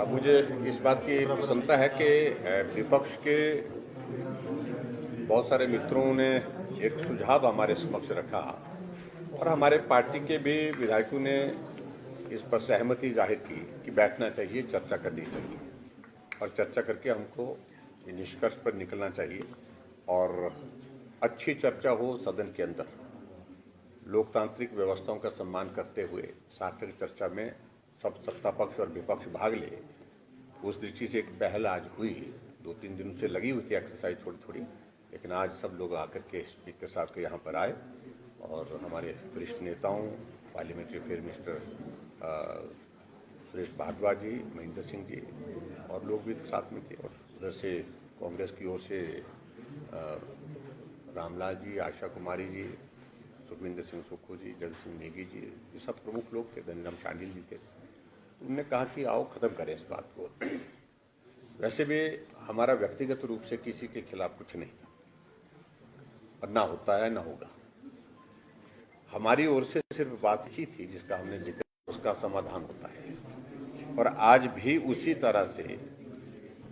मुझे इस बात की प्रसन्नता है कि विपक्ष के बहुत सारे मित्रों ने एक सुझाव हमारे समक्ष रखा और हमारे पार्टी के भी विधायकों ने इस पर सहमति जाहिर की कि बैठना चाहिए, चर्चा करनी चाहिए और चर्चा करके हमको निष्कर्ष पर निकलना चाहिए और अच्छी चर्चा हो सदन के अंदर, लोकतांत्रिक व्यवस्थाओं का सम्मान करते हुए सार्थक चर्चा में सब सत्ता पक्ष और विपक्ष भाग ले। उस दृष्टि से एक पहल आज हुई, 2-3 दिनों से लगी हुई थी एक्सरसाइज थोड़ी थोड़ी, लेकिन आज सब लोग आकर के स्पीकर साहब के यहाँ पर आए और हमारे वरिष्ठ नेताओं, parliamentary affair minister Suresh Bhardwaj ji, Mahendra Singh ji और लोग भी साथ में थे और उधर से कांग्रेस की ओर से रामलाल जी, आशा कुमारी जी, सुखविंदर सिंह सुक्खू जी, जगत सिंह नेगी जी, ये सब प्रमुख लोग थे, धनीराम शांडिल जी थे। उन्होंने कहा कि आओ खत्म करें इस बात को। वैसे भी हमारा व्यक्तिगत रूप से किसी के खिलाफ कुछ नहीं था और ना होता है ना होगा। हमारी ओर से सिर्फ बात ही थी जिसका हमने जिक्र, उसका समाधान होता है और आज भी उसी तरह से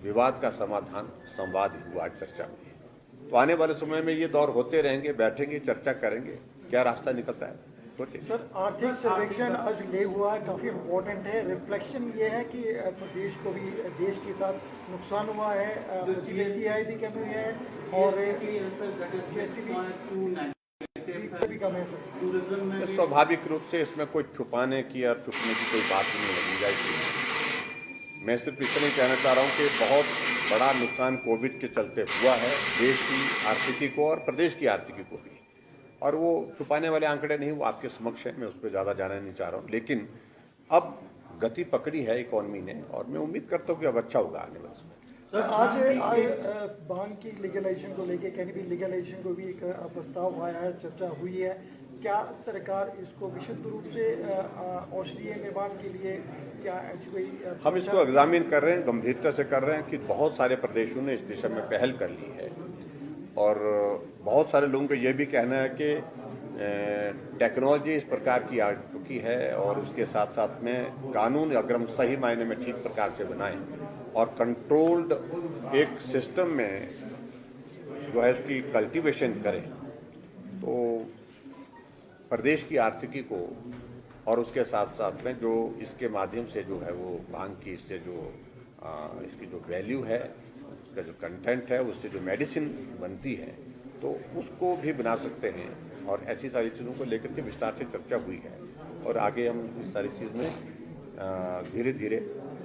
विवाद का समाधान संवाद हुआ, चर्चा हुई। तो आने वाले समय में ये दौर होते रहेंगे, बैठेंगे, चर्चा करेंगे, क्या रास्ता निकलता है। सर, आर्थिक सर्वेक्षण आज ले हुआ है, काफ़ी इम्पोर्टेंट है। रिफ्लेक्शन ये है कि देश को भी, देश के साथ नुकसान हुआ है, PPI भी कम हुई है और GST भी कम है सर। स्वाभाविक रूप से इसमें कोई छुपाने की या छुपने की कोई बात नहीं है, गुंजाइश। मैं सिर्फ इतना ही कहना चाह रहा हूँ कि बहुत बड़ा नुकसान कोविड के चलते हुआ है देश की आर्थिकी को और प्रदेश की आर्थिकी को भी, और वो छुपाने वाले आंकड़े नहीं, वो आपके समक्ष है, मैं उस पर ज़्यादा जाना नहीं चाह रहा हूँ। लेकिन अब गति पकड़ी है इकोनॉमी ने और मैं उम्मीद करता हूँ कि अब अच्छा होगा आने वाले समय। सर, आज बांध की लीगलाइजेशन को लेके, कैनबी लीगलाइजेशन को भी एक प्रस्ताव आया है, चर्चा हुई है। क्या सरकार इसको विशुद्ध रूप से औषधीय निर्माण के लिए, क्या ऐसी कोई हम इसको एग्जामिन कर रहे हैं, गंभीरता से कर रहे हैं कि बहुत सारे प्रदेशों ने इस दिशा में पहल कर ली है और बहुत सारे लोगों का ये भी कहना है कि टेक्नोलॉजी इस प्रकार की आ चुकी है और उसके साथ साथ में कानून अगर हम सही मायने में ठीक प्रकार से बनाएं और कंट्रोल्ड एक सिस्टम में जो है इसकी कल्टीवेशन करें तो प्रदेश की आर्थिकी को और उसके साथ साथ में जो इसके माध्यम से जो है वो भांग की इससे जो इसकी जो वैल्यू है, उसका जो कंटेंट है, उससे जो मेडिसिन बनती है तो उसको भी बना सकते हैं और ऐसी सारी चीज़ों को लेकर के विस्तार से चर्चा हुई है और आगे हम इस सारी चीज़ में धीरे धीरे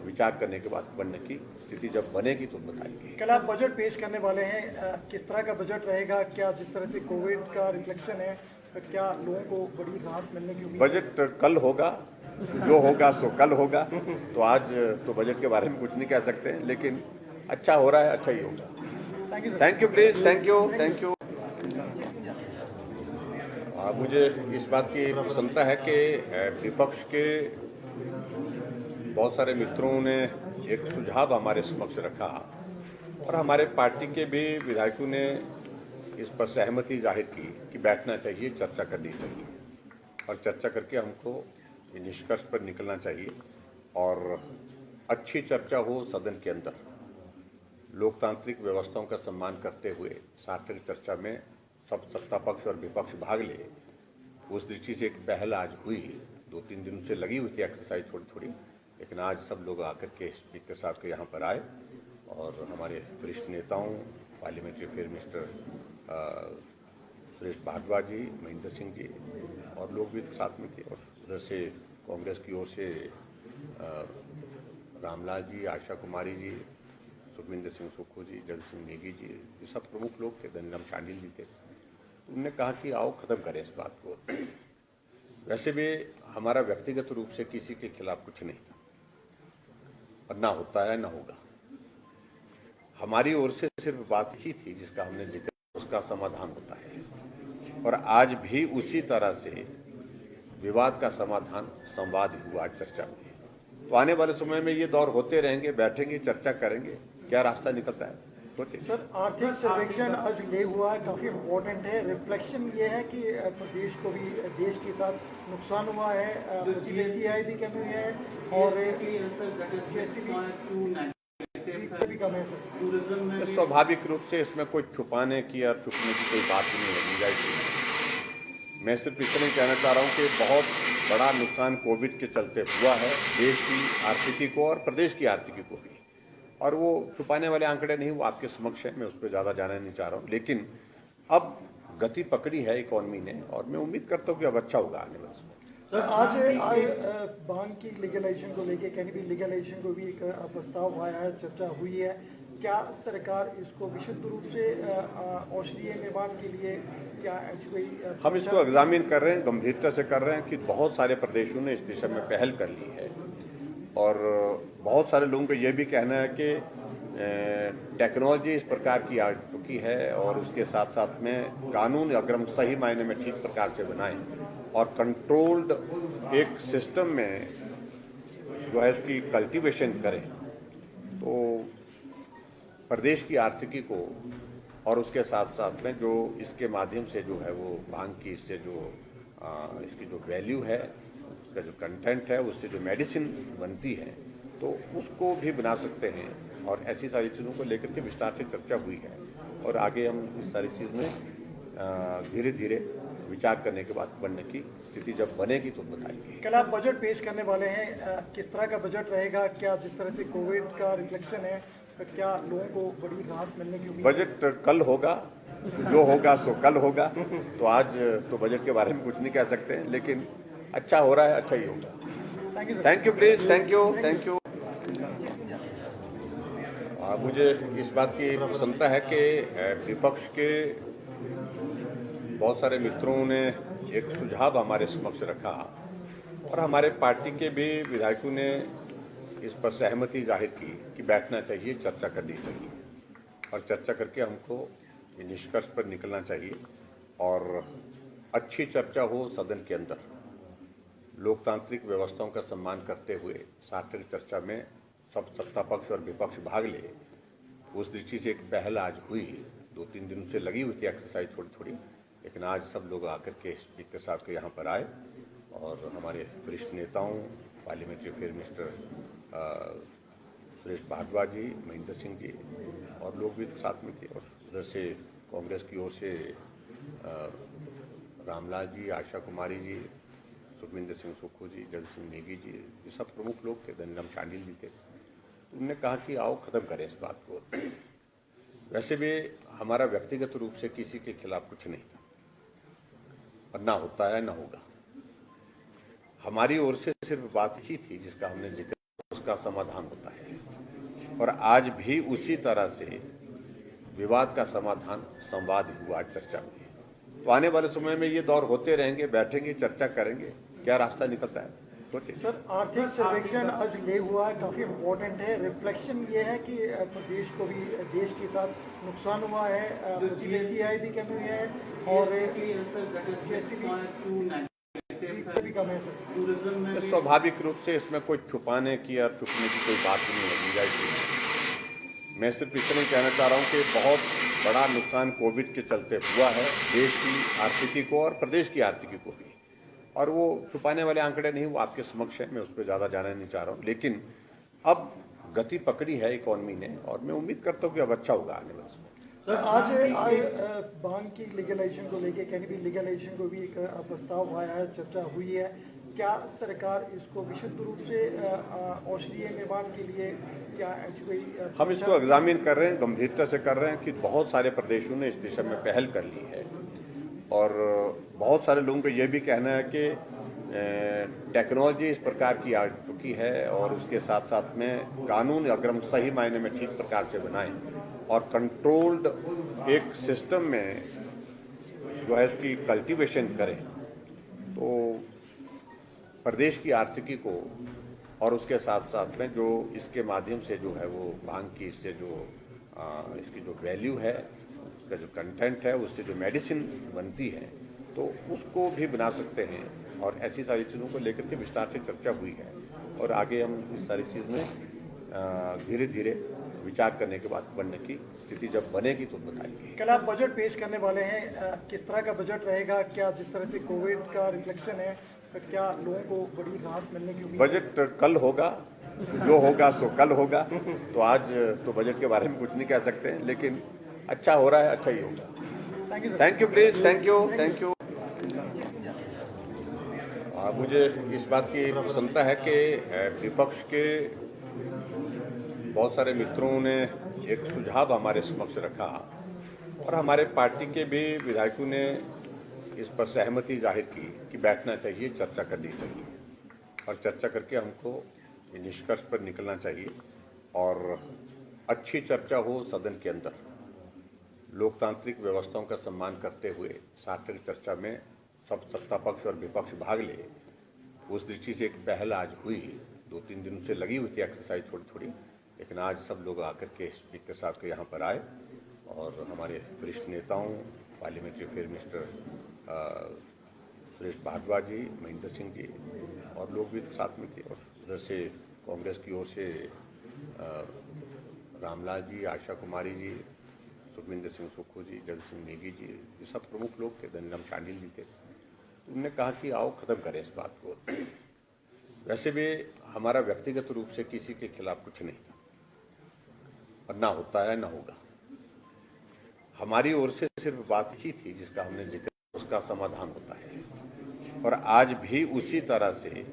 विचार करने के बाद बनने की स्थिति जब बनेगी तो बताएंगे। कल आप बजट पेश करने वाले हैं, किस तरह का बजट रहेगा? क्या जिस तरह से कोविड का रिफ्लेक्शन है, क्या लोगों को बड़ी राहत मिलने की उम्मीद? बजट कल होगा, जो होगा सो कल होगा, तो आज तो बजट के बारे में कुछ नहीं कह सकते हैं, लेकिन अच्छा हो रहा है, अच्छा ही होगा। Thank you please, thank you. मुझे इस बात की प्रसन्नता है कि विपक्ष के बहुत सारे मित्रों ने एक सुझाव हमारे समक्ष रखा और हमारे पार्टी के भी विधायकों ने इस पर सहमति जाहिर की कि बैठना चाहिए, चर्चा करनी चाहिए और चर्चा करके हमको निष्कर्ष पर निकलना चाहिए और अच्छी चर्चा हो सदन के अंदर, लोकतांत्रिक व्यवस्थाओं का सम्मान करते हुए सार्थक चर्चा में सब सत्ता पक्ष और विपक्ष भाग ले। उस दृष्टि से एक पहल आज हुई, 2-3 दिनों से लगी हुई थी एक्सरसाइज थोड़ी थोड़ी, लेकिन आज सब लोग आकर के स्पीकर साहब के यहाँ पर आए और हमारे वरिष्ठ नेताओं, parliamentary affair minister Suresh Bhardwaj ji, Mahendra Singh ji और लोग भी साथ में थे और उधर से कांग्रेस की ओर से रामलाल जी, आशा कुमारी जी, सुखविंदर सिंह सुक्खू जी, जगत सिंह नेगी जी, ये सब प्रमुख लोग थे, धनीराम शांडिल जी थे। उन्होंने कहा कि आओ खत्म करें इस बात को। वैसे भी हमारा व्यक्तिगत रूप से किसी के खिलाफ कुछ नहीं था और ना होता है ना होगा। हमारी ओर से सिर्फ बात ही थी जिसका हमने जिक्र, उसका समाधान होता है और आज भी उसी तरह से विवाद का समाधान संवाद हुआ, चर्चा हुई। तो आने वाले समय में ये दौर होते रहेंगे, बैठेंगे, चर्चा करेंगे, क्या रास्ता निकलता है। सोचिए। सर आर्थिक सर्वेक्षण आज ले हुआ है, काफ़ी इम्पोर्टेंट है। रिफ्लेक्शन ये है कि प्रदेश को भी, देश के साथ नुकसान हुआ है, प्रति व्यक्ति आय भी कमी हुई है और GST भी कम है सर। तो स्वाभाविक रूप से इसमें कोई छुपाने की या छुपने की कोई बात नहीं है, गुंजाइश नहीं है। मैं सिर्फ इतना ही कहना चाह रहा हूँ कि बहुत बड़ा नुकसान कोविड के चलते हुआ है देश की आर्थिकी को और प्रदेश की आर्थिकी को भी, और वो छुपाने वाले आंकड़े नहीं, वो आपके समक्ष है। मैं उस पर ज़्यादा जाना नहीं चाह रहा हूँ, लेकिन अब गति पकड़ी है इकोनॉमी ने और मैं उम्मीद करता हूँ कि अब अच्छा होगा आने वाले समय। सर आज भांग की लीगलाइजेशन को लेके, कैनबीस लीगलाइजेशन को भी एक प्रस्ताव आया है, चर्चा हुई है। क्या सरकार इसको विशुद्ध रूप से औषधीय निर्माण के लिए क्या ऐसी कोई हम इसको एग्जामिन कर रहे हैं, गंभीरता से कर रहे हैं कि बहुत सारे प्रदेशों ने इस दिशा में पहल कर ली है और बहुत सारे लोगों का ये भी कहना है कि टेक्नोलॉजी इस प्रकार की आ चुकी है और उसके साथ साथ में कानून अगर हम सही मायने में ठीक प्रकार से बनाएं और कंट्रोल्ड एक सिस्टम में जो है उसकी कल्टीवेशन करें तो प्रदेश की आर्थिकी को और उसके साथ साथ में जो इसके माध्यम से जो है वो भांग की इससे जो इसकी जो वैल्यू है, उसका जो कंटेंट है, उससे जो मेडिसिन बनती है तो उसको भी बना सकते हैं। और ऐसी सारी चीज़ों को लेकर के विस्तार से चर्चा हुई है और आगे हम इस सारी चीज़ में धीरे धीरे विचार करने के बाद बनने की स्थिति जब बनेगी तो बताएंगे। कल आप बजट पेश करने वाले हैं, किस तरह का बजट रहेगा? क्या जिस तरह से कोविड का रिफ्लेक्शन है, तो क्या लोगों को बड़ी राहत मिलने की उम्मीद? बजट कल होगा, जो होगा सो कल होगा। तो आज तो बजट के बारे में कुछ नहीं कह सकते, लेकिन अच्छा हो रहा है, अच्छा ही होगा। Thank you please, thank you. मुझे इस बात की प्रसन्नता है कि विपक्ष के बहुत सारे मित्रों ने एक सुझाव हमारे समक्ष रखा और हमारे पार्टी के भी विधायकों ने इस पर सहमति जाहिर की कि बैठना चाहिए, चर्चा करनी चाहिए और चर्चा करके हमको निष्कर्ष पर निकलना चाहिए और अच्छी चर्चा हो सदन के अंदर, लोकतांत्रिक व्यवस्थाओं का सम्मान करते हुए सार्थक चर्चा में सब सत्ता पक्ष और विपक्ष भाग ले। उस दृष्टि से एक पहल आज हुई, 2-3 दिनों से लगी हुई थी एक्सरसाइज थोड़ी, लेकिन आज सब लोग आकर के स्पीकर साहब के यहाँ पर आए और हमारे वरिष्ठ नेताओं, parliamentary affair minister Suresh Bhardwaj ji, Mahendra Singh ji और लोग भी साथ में थे, और उधर से कांग्रेस की ओर से रामलाल जी, आशा कुमारी जी, सुखविंदर सिंह सुक्खू जी, जगत सिंह नेगी जी, ये सब प्रमुख लोग थे, धनीराम शांडिल जी थे। उन्होंने कहा कि आओ खत्म करें इस बात को। वैसे भी हमारा व्यक्तिगत रूप से किसी के खिलाफ कुछ नहीं, और ना होता है ना होगा। हमारी ओर से सिर्फ बात ही थी जिसका हमने जिक्र, उसका समाधान होता है और आज भी उसी तरह से विवाद का समाधान संवाद हुआ, चर्चा हुई। तो आने वाले समय में ये दौर होते रहेंगे, बैठेंगे, चर्चा करेंगे, क्या रास्ता निकलता है सोचिए। सर आर्थिक सर्वेक्षण आज ले हुआ है, काफ़ी इम्पोर्टेंट है। रिफ्लेक्शन ये है कि प्रदेश को भी, देश के साथ नुकसान हुआ है, प्रति व्यक्ति आय भी कमी हुई है और GST भी कम है सर। तो स्वाभाविक रूप से इसमें कोई छुपाने की या छुपने की कोई बात नहीं है, गुंजाइश नहीं है। मैं सिर्फ इतना ही कहना चाह रहा हूँ कि बहुत बड़ा नुकसान कोविड के चलते हुआ है देश की आर्थिकी को और प्रदेश की आर्थिकी को भी, और वो छुपाने वाले आंकड़े नहीं, वो आपके समक्ष है। मैं उस पर ज़्यादा जाना नहीं चाह रहा हूँ, लेकिन अब गति पकड़ी है इकोनॉमी ने और मैं उम्मीद करता हूँ कि अब अच्छा होगा आने वाले समय। सर आज भांग की लीगलाइजेशन को लेके, कैनबीस लीगलाइजेशन को भी एक प्रस्ताव आया है, चर्चा हुई है। क्या सरकार इसको विशुद्ध रूप से औषधीय निर्माण के लिए क्या ऐसी कोई हम इसको एग्जामिन कर रहे हैं, गंभीरता से कर रहे हैं कि बहुत सारे प्रदेशों ने इस दिशा में पहल कर ली है और बहुत सारे लोगों का ये भी कहना है कि टेक्नोलॉजी इस प्रकार की आ चुकी है और उसके साथ साथ में कानून अगर हम सही मायने में ठीक प्रकार से बनाएं और कंट्रोल्ड एक सिस्टम में जो है उसकी कल्टीवेशन करें तो प्रदेश की आर्थिकी को और उसके साथ साथ में जो इसके माध्यम से जो है वो भांग की इससे जो इसकी जो वैल्यू है, उसका जो कंटेंट है, उससे जो मेडिसिन बनती है तो उसको भी बना सकते हैं। और ऐसी सारी चीज़ों को लेकर के विस्तार से चर्चा हुई है और आगे हम इस सारी चीज़ में धीरे धीरे विचार करने के बाद बनने की स्थिति जब बनेगी तो बताएंगे। कल आप बजट पेश करने वाले हैं, किस तरह का बजट रहेगा? क्या जिस तरह से कोविड का रिफ्लेक्शन है, क्या लोगों को बड़ी राहत मिलने की उम्मीद है? बजट कल होगा, जो होगा सो कल होगा। तो आज तो बजट के बारे में कुछ नहीं कह सकते हैं, लेकिन अच्छा हो रहा है, अच्छा ही होगा। Thank you sir. Thank you please, thank you. मुझे इस बात की प्रसन्नता है कि विपक्ष के बहुत सारे मित्रों ने एक सुझाव हमारे समक्ष रखा और हमारे पार्टी के भी विधायकों ने इस पर सहमति जाहिर की कि बैठना चाहिए, चर्चा करनी चाहिए और चर्चा करके हमको निष्कर्ष पर निकलना चाहिए और अच्छी चर्चा हो सदन के अंदर, लोकतांत्रिक व्यवस्थाओं का सम्मान करते हुए सार्थक चर्चा में सब सत्ता पक्ष और विपक्ष भाग ले। उस दृष्टि से एक पहल आज हुई, 2-3 दिनों से लगी हुई थी एक्सरसाइज थोड़ी थोड़ी, लेकिन आज सब लोग आकर के स्पीकर साहब के यहाँ पर आए और हमारे वरिष्ठ नेताओं, parliamentary affair minister Suresh Bhardwaj ji, Mahendra Singh ji और लोग भी साथ में थे और उधर से कांग्रेस की ओर से रामलाल जी, आशा कुमारी जी, सुखविंदर सिंह सुक्खू जी, जगत सिंह नेगी जी, ये सब प्रमुख लोग थे, धनीराम शांडिल जी थे। उन्होंने कहा कि आओ खत्म करें इस बात को। वैसे भी हमारा व्यक्तिगत रूप से किसी के खिलाफ कुछ नहीं और ना होता है ना होगा। हमारी ओर से सिर्फ बात ही थी जिसका हमने जिक्र, उसका समाधान होता है और आज भी उसी तरह से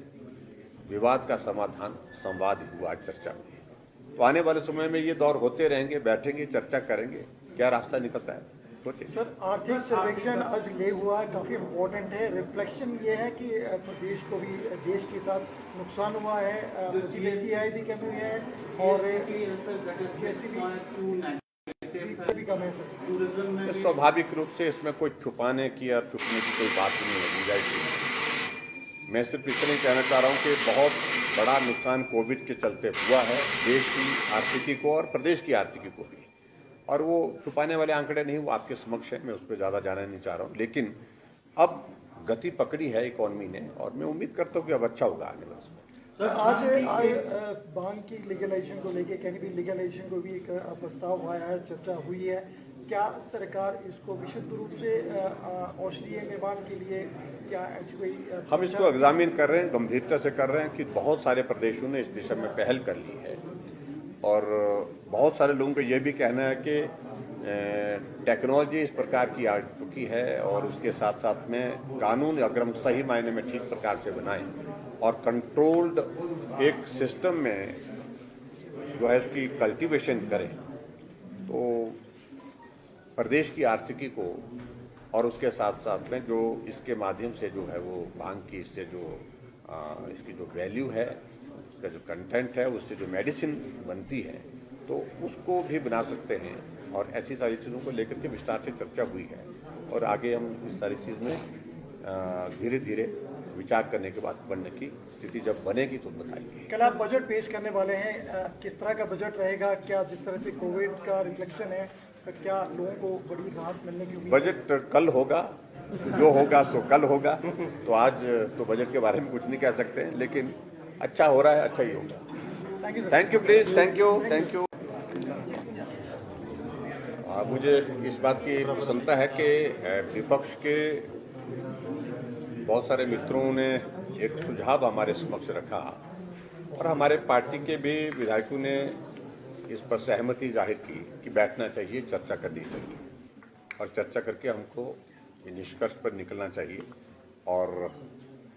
विवाद का समाधान संवाद हुआ चर्चा में। तो आने वाले समय में ये दौर होते रहेंगे, बैठेंगे, चर्चा करेंगे, क्या रास्ता निकलता है सोचिए। सर, आर्थिक सर्वेक्षण आज ले हुआ है, काफ़ी इम्पोर्टेंट है। रिफ्लेक्शन ये है कि प्रदेश को भी देश के साथ नुकसान हुआ है, प्रति व्यक्ति आय भी कमी हुई है और भी कम है सर। स्वाभाविक रूप से इसमें कोई छुपाने की या छुपने की कोई बात नहीं है, गुंजाइश। मैं सिर्फ इतना ही कहना चाह रहा हूँ कि बहुत बड़ा नुकसान कोविड के चलते हुआ है देश की आर्थिकी को और प्रदेश की आर्थिकी को भी, और वो छुपाने वाले आंकड़े नहीं, वो आपके समक्ष है, मैं उस पर ज़्यादा जाना नहीं चाह रहा हूँ। लेकिन अब गति पकड़ी है इकोनॉमी ने और मैं उम्मीद करता हूँ कि अब अच्छा होगा आने वाले समय। सर, आज भांग की लीगलाइजेशन को लेके, कैनबी लीगलाइजेशन को भी एक प्रस्ताव आया है, चर्चा हुई है। क्या सरकार इसको विशुद्ध रूप से औषधीय निर्माण के लिए क्या ऐसी कोई हम इसको एग्जामिन कर रहे हैं, गंभीरता से कर रहे हैं कि बहुत सारे प्रदेशों ने इस दिशा में पहल कर ली है और बहुत सारे लोगों का ये भी कहना है कि टेक्नोलॉजी इस प्रकार की आ चुकी है और उसके साथ साथ में कानून अगर हम सही मायने में ठीक प्रकार से बनाएं और कंट्रोल्ड एक सिस्टम में जो है उसकी कल्टीवेशन करें तो प्रदेश की आर्थिकी को और उसके साथ साथ में जो इसके माध्यम से जो है वो भांग की इससे जो इसकी जो वैल्यू है, उसका जो कंटेंट है, उससे जो मेडिसिन बनती है तो उसको भी बना सकते हैं और ऐसी सारी चीज़ों को लेकर के विस्तार से चर्चा हुई है और आगे हम इस सारी चीज़ में धीरे धीरे विचार करने के बाद बनने की स्थिति जब बनेगी तो बताएंगे। कल आप बजट पेश करने वाले हैं, किस तरह का बजट रहेगा? क्या जिस तरह से कोविड का रिफ्लेक्शन है, क्या लोगों को बड़ी राहत मिलने की उम्मीद है? बजट कल होगा, जो होगा सो कल होगा। तो आज तो बजट के बारे में कुछ नहीं कह सकते हैं, लेकिन अच्छा हो रहा है, अच्छा ही होगा। Thank you please, thank you. मुझे इस बात की प्रसन्नता है कि विपक्ष के बहुत सारे मित्रों ने एक सुझाव हमारे समक्ष रखा और हमारे पार्टी के भी विधायकों ने इस पर सहमति जाहिर की कि बैठना चाहिए, चर्चा करनी चाहिए और चर्चा करके हमको निष्कर्ष पर निकलना चाहिए और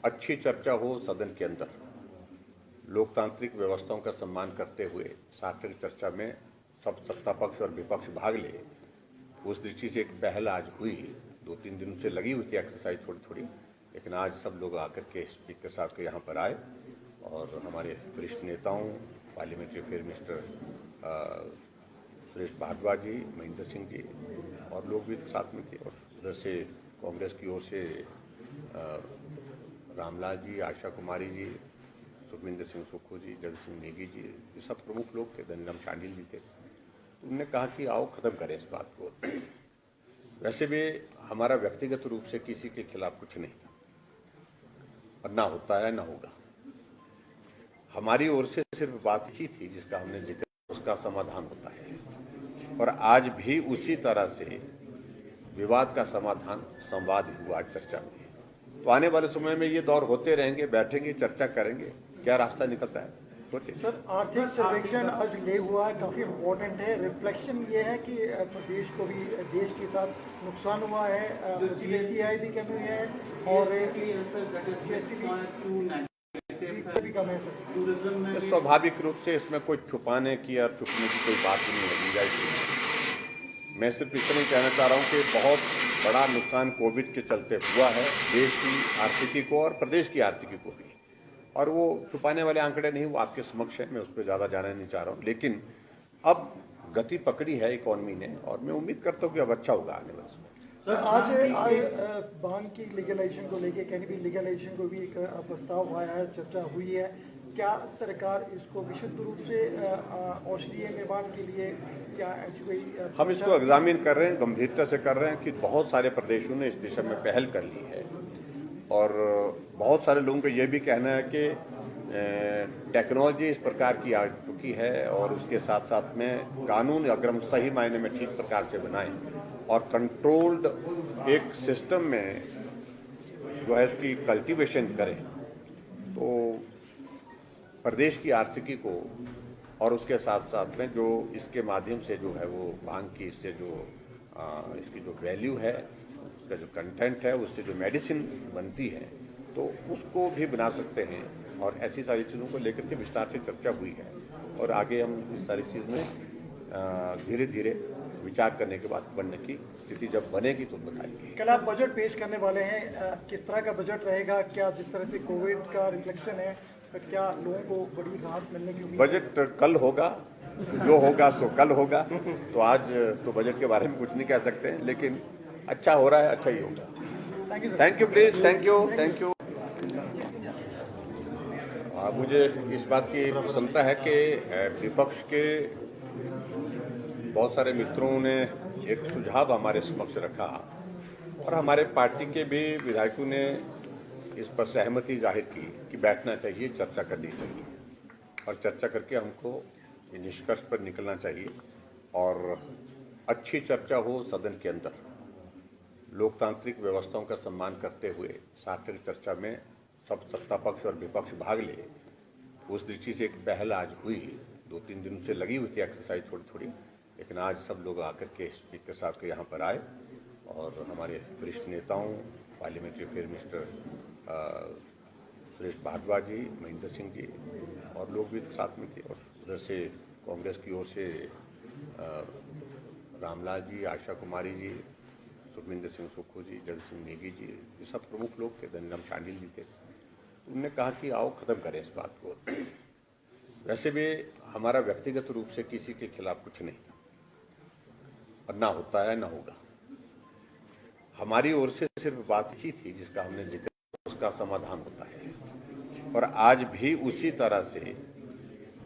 अच्छी चर्चा हो सदन के अंदर, लोकतांत्रिक व्यवस्थाओं का सम्मान करते हुए सार्थक चर्चा में सब सत्ता पक्ष और विपक्ष भाग ले। उस दृष्टि से एक पहल आज हुई, 2-3 दिनों से लगी हुई थी एक्सरसाइज थोड़ी थोड़ी, लेकिन आज सब लोग आकर के स्पीकर साहब के यहाँ पर आए और हमारे वरिष्ठ नेताओं, parliamentary affair minister Suresh Bhardwaj ji, Mahendra Singh ji और लोग भी साथ में थे और उधर से कांग्रेस की ओर से रामलाल जी, आशा कुमारी जी, सुखविंदर सिंह सुक्खू जी, जगत सिंह नेगी जी, ये सब प्रमुख लोग थे, धनीराम शांडिल जी थे। उन्होंने कहा कि आओ खत्म करें इस बात को। वैसे भी हमारा व्यक्तिगत रूप से किसी के खिलाफ कुछ नहीं और ना होता है ना होगा। हमारी ओर से सिर्फ बात ही थी जिसका हमने जिक्र, उसका समाधान होता है और आज भी उसी तरह से विवाद का समाधान संवाद हुआ, चर्चा हुई। तो आने वाले समय में ये दौर होते रहेंगे, बैठेंगे, चर्चा करेंगे, क्या रास्ता निकलता है सोचिए। सर, आर्थिक सर्वेक्षण आज ले हुआ है, काफ़ी इम्पोर्टेंट है। रिफ्लेक्शन ये है कि प्रदेश को भी, देश के साथ नुकसान हुआ है, प्रतिनिधि आय भी कमी हुई है और GST भी कम है सर। तो स्वाभाविक रूप से इसमें कोई छुपाने की और छुपने की कोई बात नहीं है, गुंजाइश। मैं सिर्फ इतना ही कहना चाह रहा हूं कि बहुत बड़ा नुकसान कोविड के चलते हुआ है देश की आर्थिकी को और प्रदेश की आर्थिकी को भी, और वो छुपाने वाले आंकड़े नहीं, वो आपके समक्ष है। मैं उस पर ज़्यादा जाना नहीं चाह रहा हूँ, लेकिन अब गति पकड़ी है इकोनॉमी ने और मैं उम्मीद करता हूँ कि अब अच्छा होगा आने वाले समय। सर, आज भांग की लीगलाइजेशन को लेके, कैनबी लीगलाइजेशन को भी एक प्रस्ताव आया है, चर्चा हुई है। क्या सरकार इसको विशुद्ध रूप से औषधीय निर्माण के लिए, क्या ऐसी कोई हम इसको एग्जामिन कर रहे हैं, गंभीरता से कर रहे हैं कि बहुत सारे प्रदेशों ने इस दिशा में पहल कर ली है और बहुत सारे लोगों का ये भी कहना है कि टेक्नोलॉजी इस प्रकार की आ चुकी है और उसके साथ साथ में कानून अगर हम सही मायने में ठीक प्रकार से बनाएं और कंट्रोल्ड एक सिस्टम में जो है उसकी कल्टीवेशन करें तो प्रदेश की आर्थिकी को और उसके साथ साथ में जो इसके माध्यम से जो है वो भांग की इससे जो इसकी जो वैल्यू है, उसका जो कंटेंट है, उससे जो मेडिसिन बनती है तो उसको भी बना सकते हैं। और ऐसी सारी चीज़ों को लेकर के विस्तार से चर्चा हुई है और आगे हम इस सारी चीज़ में धीरे धीरे विचार करने के बाद बनने की स्थिति जब बनेगी तो बताएंगे। कल आप बजट पेश करने वाले हैं, किस तरह का बजट रहेगा? क्या जिस तरह से कोविड का रिफ्लेक्शन है, क्या लोगों को बड़ी राहत मिलने की उम्मीद? बजट कल होगा, जो होगा सो कल होगा, तो आज तो बजट के बारे में कुछ नहीं कह सकते हैं, लेकिन अच्छा हो रहा है, अच्छा ही होगा। Thank you please, thank you. मुझे इस बात की प्रसन्नता है कि विपक्ष के बहुत सारे मित्रों ने एक सुझाव हमारे समक्ष रखा और हमारे पार्टी के भी विधायकों ने इस पर सहमति जाहिर की कि बैठना चाहिए, चर्चा करनी चाहिए और चर्चा करके हमको निष्कर्ष पर निकलना चाहिए और अच्छी चर्चा हो सदन के अंदर, लोकतांत्रिक व्यवस्थाओं का सम्मान करते हुए सार्थक चर्चा में सब सत्ता पक्ष और विपक्ष भाग ले। उस दृष्टि से एक पहल आज हुई, 2-3 दिनों से लगी हुई थी एक्सरसाइज थोड़ी, लेकिन आज सब लोग आकर के स्पीकर साहब के यहाँ पर आए और हमारे वरिष्ठ नेताओं, parliamentary affair minister Suresh Bhardwaj ji, Mahendra Singh ji और लोग भी साथ में थे, और उधर से कांग्रेस की ओर से रामलाल जी, आशा कुमारी जी, सुखविंदर सिंह सुक्खू जी, जगत सिंह नेगी जी, ये सब प्रमुख लोग थे, धनीराम शांडिल जी थे। उन्होंने कहा कि आओ खत्म करें इस बात को। वैसे भी हमारा व्यक्तिगत रूप से किसी के खिलाफ कुछ नहीं और ना होता है ना होगा। हमारी ओर से सिर्फ बात ही थी जिसका हमने जिक्र, उसका समाधान होता है और आज भी उसी तरह से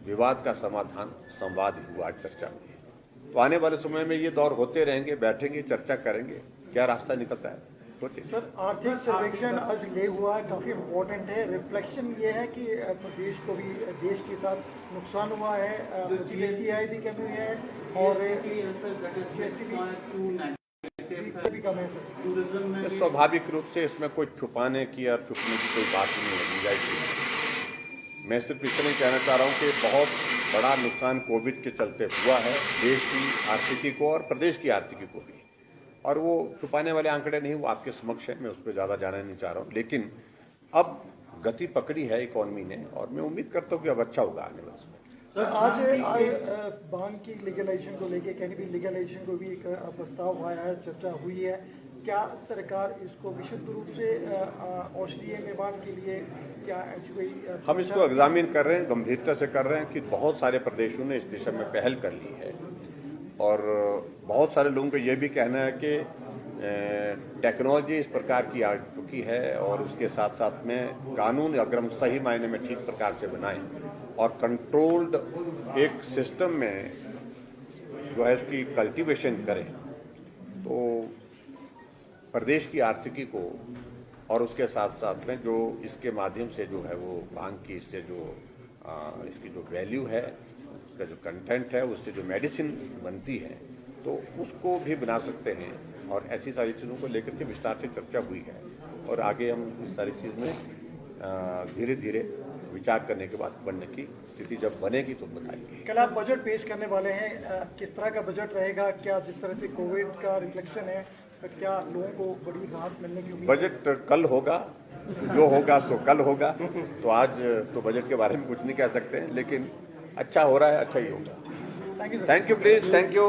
विवाद का समाधान संवाद हुआ, चर्चा हुई। तो आने वाले समय में ये दौर होते रहेंगे, बैठेंगे, चर्चा करेंगे, क्या रास्ता निकलता है सोचिए। सर, आर्थिक सर्वेक्षण आज ले हुआ है, काफ़ी इम्पोर्टेंट है। रिफ्लेक्शन ये है कि प्रदेश को भी, देश के साथ नुकसान हुआ है, प्रतिनिधि आय भी कमी हुई है और GST भी कम है सर। तो स्वाभाविक रूप से इसमें कोई छुपाने की और छुपने की कोई बात नहीं है, गुंजाइश। मैं सिर्फ इतना ही कहना चाह रहा हूँ कि बहुत बड़ा नुकसान कोविड के चलते हुआ है देश की आर्थिकी को और प्रदेश की आर्थिकी को भी, और वो छुपाने वाले आंकड़े नहीं, वो आपके समक्ष है। मैं उस पर ज़्यादा जाना नहीं चाह रहा हूँ, लेकिन अब गति पकड़ी है इकोनॉमी ने और मैं उम्मीद करता हूँ कि अब अच्छा होगा आने वाले समय। सर, आज भांग की लीगलाइजेशन को लेके, कैनबी लीगलाइजेशन को भी एक प्रस्ताव आया है, चर्चा हुई है। क्या सरकार इसको विशुद्ध रूप से औषधीय निर्माण के लिए, क्या ऐसी कोई हम इसको एग्जामिन कर रहे हैं, गंभीरता से कर रहे हैं कि बहुत सारे प्रदेशों ने इस दिशा में पहल कर ली है और बहुत सारे लोगों का ये भी कहना है कि टेक्नोलॉजी इस प्रकार की आ चुकी है और उसके साथ साथ में कानून अगर हम सही मायने में ठीक प्रकार से बनाएं और कंट्रोल्ड एक सिस्टम में जो है उसकी कल्टीवेशन करें तो प्रदेश की आर्थिकी को और उसके साथ साथ में जो इसके माध्यम से जो है वो भांग की इससे जो इसकी जो वैल्यू है, उसका जो कंटेंट है, उससे जो मेडिसिन बनती है, तो उसको भी बना सकते हैं। और ऐसी सारी चीज़ों को लेकर के विस्तार से चर्चा हुई है और आगे हम इस सारी चीज़ में धीरे धीरे विचार करने के बाद बनने की स्थिति जब बनेगी तो बताएंगे। कल आप बजट पेश करने वाले हैं, किस तरह का बजट रहेगा? क्या जिस तरह से कोविड का रिफ्लेक्शन है, क्या लोगों को बड़ी राहत मिलने की उम्मीद? बजट कल होगा, जो होगा सो कल होगा। तो आज तो बजट के बारे में कुछ नहीं कह सकते, लेकिन अच्छा हो रहा है, अच्छा ही होगा। Thank you. Thank you please, thank you.